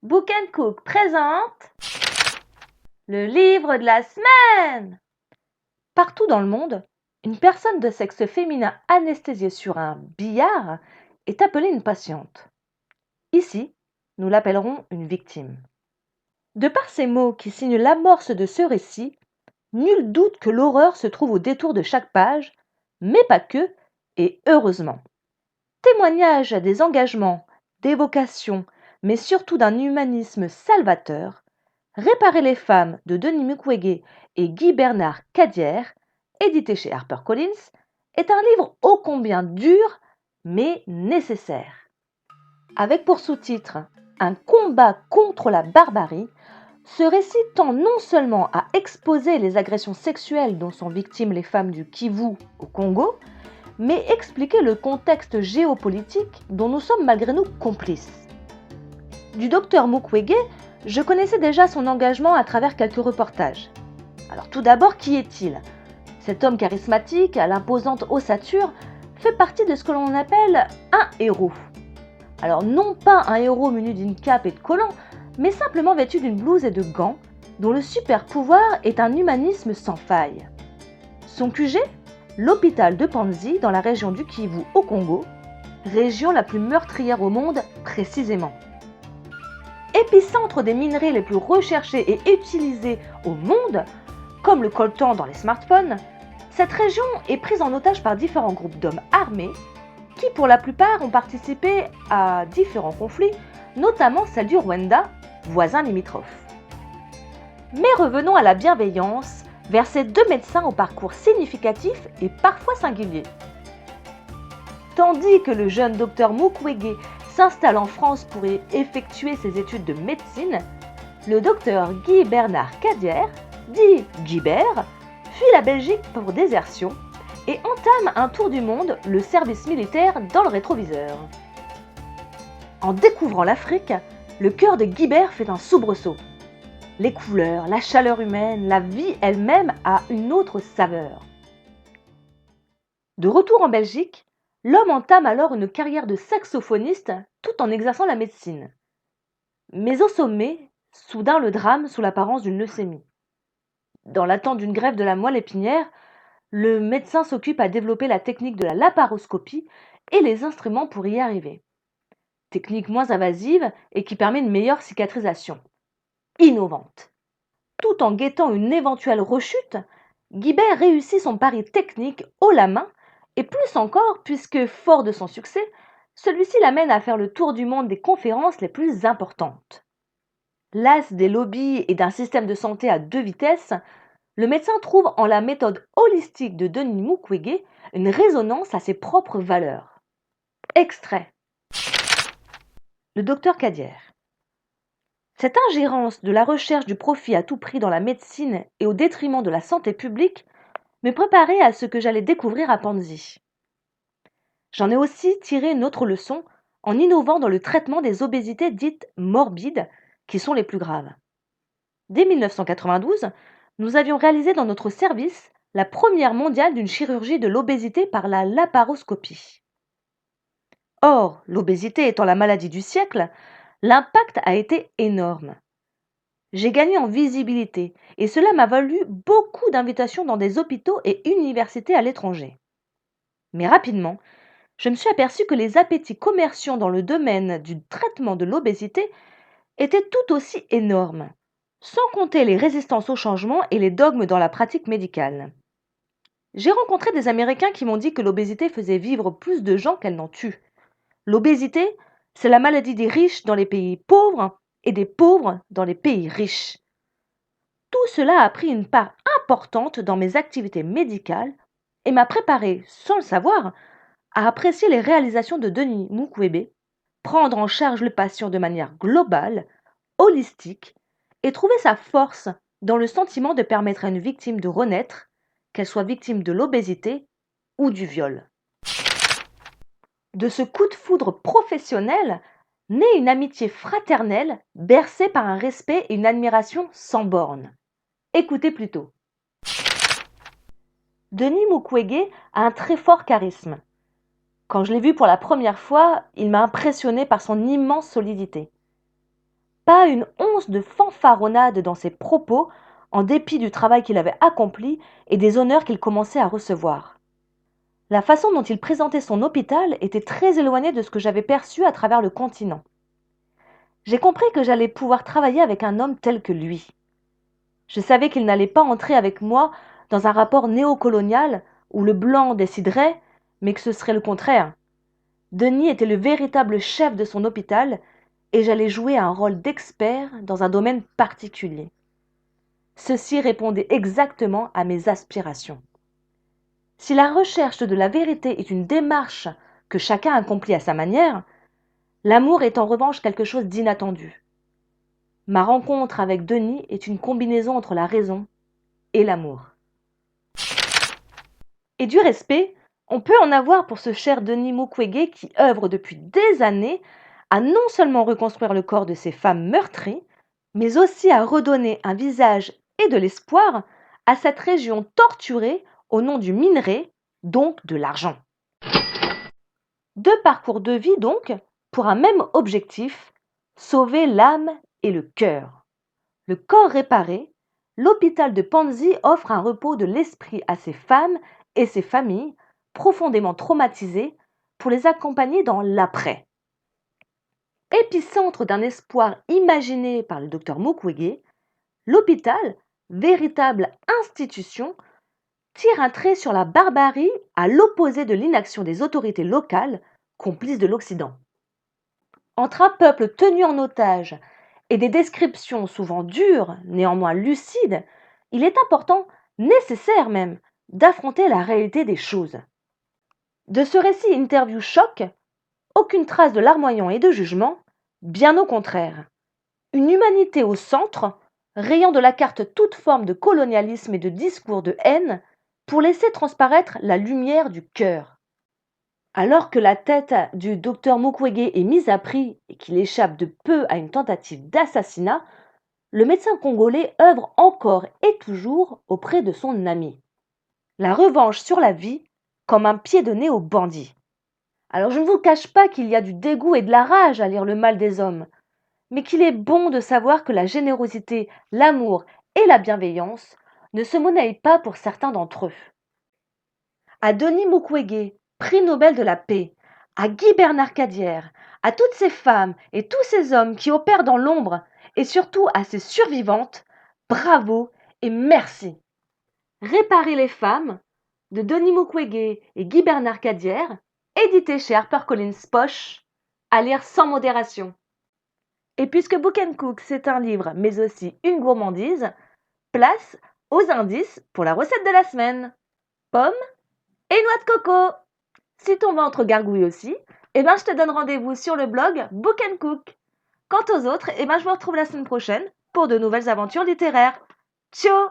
Book & Cook présente le livre de la semaine. Partout dans le monde, une personne de sexe féminin anesthésiée sur un billard est appelée une patiente. Ici, nous l'appellerons une victime. De par ces mots qui signent l'amorce de ce récit, nul doute que l'horreur se trouve au détour de chaque page, mais pas que, et heureusement. Témoignage des engagements, des vocations, mais surtout d'un humanisme salvateur, Réparer les femmes de Denis Mukwege et Guy Bernard Cadière, édité chez HarperCollins, est un livre ô combien dur, mais nécessaire. Avec pour sous-titre Un combat contre la barbarie, ce récit tend non seulement à exposer les agressions sexuelles dont sont victimes les femmes du Kivu au Congo, mais expliquer le contexte géopolitique dont nous sommes malgré nous complices. Du docteur Mukwege, je connaissais déjà son engagement à travers quelques reportages. Alors tout d'abord, qui est-il? Cet homme charismatique, à l'imposante ossature, fait partie de ce que l'on appelle un héros. Alors non pas un héros muni d'une cape et de collants, mais simplement vêtu d'une blouse et de gants, dont le super pouvoir est un humanisme sans faille. Son QG? L'hôpital de Panzi dans la région du Kivu au Congo, région la plus meurtrière au monde précisément. Épicentre des minerais les plus recherchés et utilisés au monde, comme le coltan dans les smartphones, cette région est prise en otage par différents groupes d'hommes armés qui, pour la plupart, ont participé à différents conflits, notamment celle du Rwanda, voisin limitrophe. Mais revenons à la bienveillance vers ces deux médecins au parcours significatif et parfois singulier. Tandis que le jeune docteur Mukwege s'installe en France pour y effectuer ses études de médecine, le docteur Guy Bernard Cadière, dit Guibert, fuit la Belgique pour désertion et entame un tour du monde, le service militaire dans le rétroviseur. En découvrant l'Afrique, le cœur de Guibert fait un soubresaut. Les couleurs, la chaleur humaine, la vie elle-même a une autre saveur. De retour en Belgique, l'homme entame alors une carrière de saxophoniste tout en exerçant la médecine. Mais au sommet, soudain le drame sous l'apparence d'une leucémie. Dans l'attente d'une greffe de la moelle épinière, le médecin s'occupe à développer la technique de la laparoscopie et les instruments pour y arriver. Technique moins invasive et qui permet une meilleure cicatrisation. Innovante. Tout en guettant une éventuelle rechute, Guibert réussit son pari technique haut la main et plus encore puisque, fort de son succès, celui-ci l'amène à faire le tour du monde des conférences les plus importantes. Las des lobbies et d'un système de santé à deux vitesses, le médecin trouve en la méthode holistique de Denis Mukwege une résonance à ses propres valeurs. Extrait. Le docteur Cadière. Cette ingérence de la recherche du profit à tout prix dans la médecine et au détriment de la santé publique me préparait à ce que j'allais découvrir à Panzi. J'en ai aussi tiré une autre leçon en innovant dans le traitement des obésités dites morbides, qui sont les plus graves. Dès 1992, nous avions réalisé dans notre service la première mondiale d'une chirurgie de l'obésité par la laparoscopie. Or, l'obésité étant la maladie du siècle, l'impact a été énorme. J'ai gagné en visibilité et cela m'a valu beaucoup d'invitations dans des hôpitaux et universités à l'étranger. Mais rapidement, je me suis aperçu que les appétits commerciaux dans le domaine du traitement de l'obésité étaient tout aussi énormes, sans compter les résistances au changement et les dogmes dans la pratique médicale. J'ai rencontré des Américains qui m'ont dit que l'obésité faisait vivre plus de gens qu'elle n'en tue. L'obésité, c'est la maladie des riches dans les pays pauvres et des pauvres dans les pays riches. Tout cela a pris une part importante dans mes activités médicales et m'a préparé, sans le savoir, à apprécier les réalisations de Denis Mukwege, prendre en charge le patient de manière globale, holistique, et trouver sa force dans le sentiment de permettre à une victime de renaître, qu'elle soit victime de l'obésité ou du viol. De ce coup de foudre professionnel naît une amitié fraternelle bercée par un respect et une admiration sans bornes. Écoutez plutôt. Denis Mukwege a un très fort charisme. Quand je l'ai vu pour la première fois, il m'a impressionné par son immense solidité. Pas une once de fanfaronnade dans ses propos, en dépit du travail qu'il avait accompli et des honneurs qu'il commençait à recevoir. La façon dont il présentait son hôpital était très éloignée de ce que j'avais perçu à travers le continent. J'ai compris que j'allais pouvoir travailler avec un homme tel que lui. Je savais qu'il n'allait pas entrer avec moi dans un rapport néocolonial où le blanc déciderait, mais que ce serait le contraire. Denis était le véritable chef de son hôpital et j'allais jouer un rôle d'expert dans un domaine particulier. Ceci répondait exactement à mes aspirations. Si la recherche de la vérité est une démarche que chacun accomplit à sa manière, l'amour est en revanche quelque chose d'inattendu. Ma rencontre avec Denis est une combinaison entre la raison et l'amour. Et du respect, on peut en avoir pour ce cher Denis Mukwege qui œuvre depuis des années à non seulement reconstruire le corps de ces femmes meurtries, mais aussi à redonner un visage et de l'espoir à cette région torturée au nom du minerai, donc de l'argent. Deux parcours de vie donc, pour un même objectif, sauver l'âme et le cœur. Le corps réparé, l'hôpital de Panzi offre un repos de l'esprit à ces femmes et ces familles profondément traumatisées pour les accompagner dans l'après. Épicentre d'un espoir imaginé par le docteur Mukwege, l'hôpital, véritable institution, tire un trait sur la barbarie à l'opposé de l'inaction des autorités locales, complices de l'Occident. Entre un peuple tenu en otage et des descriptions souvent dures, néanmoins lucides, il est important, nécessaire même, d'affronter la réalité des choses. De ce récit interview choc, aucune trace de larmoyant et de jugement, bien au contraire. Une humanité au centre, rayant de la carte toute forme de colonialisme et de discours de haine, pour laisser transparaître la lumière du cœur. Alors que la tête du docteur Mukwege est mise à prix et qu'il échappe de peu à une tentative d'assassinat, le médecin congolais œuvre encore et toujours auprès de son ami. La revanche sur la vie comme un pied de nez aux bandits. Alors je ne vous cache pas qu'il y a du dégoût et de la rage à lire le mal des hommes, mais qu'il est bon de savoir que la générosité, l'amour et la bienveillance ne se monnaient pas pour certains d'entre eux. À Denis Mukwege, prix Nobel de la paix, à Guy Bernard Cadière, à toutes ces femmes et tous ces hommes qui opèrent dans l'ombre, et surtout à ces survivantes, bravo et merci. Réparer les femmes, de Denis Mukwege et Guy Bernard Cadière, édité chez HarperCollins Poche, à lire sans modération. Et puisque Book & Cook c'est un livre mais aussi une gourmandise, place aux indices pour la recette de la semaine. Pommes et noix de coco. Si ton ventre gargouille aussi, je te donne rendez-vous sur le blog Book & Cook. Quant aux autres, je me retrouve la semaine prochaine pour de nouvelles aventures littéraires. Ciao!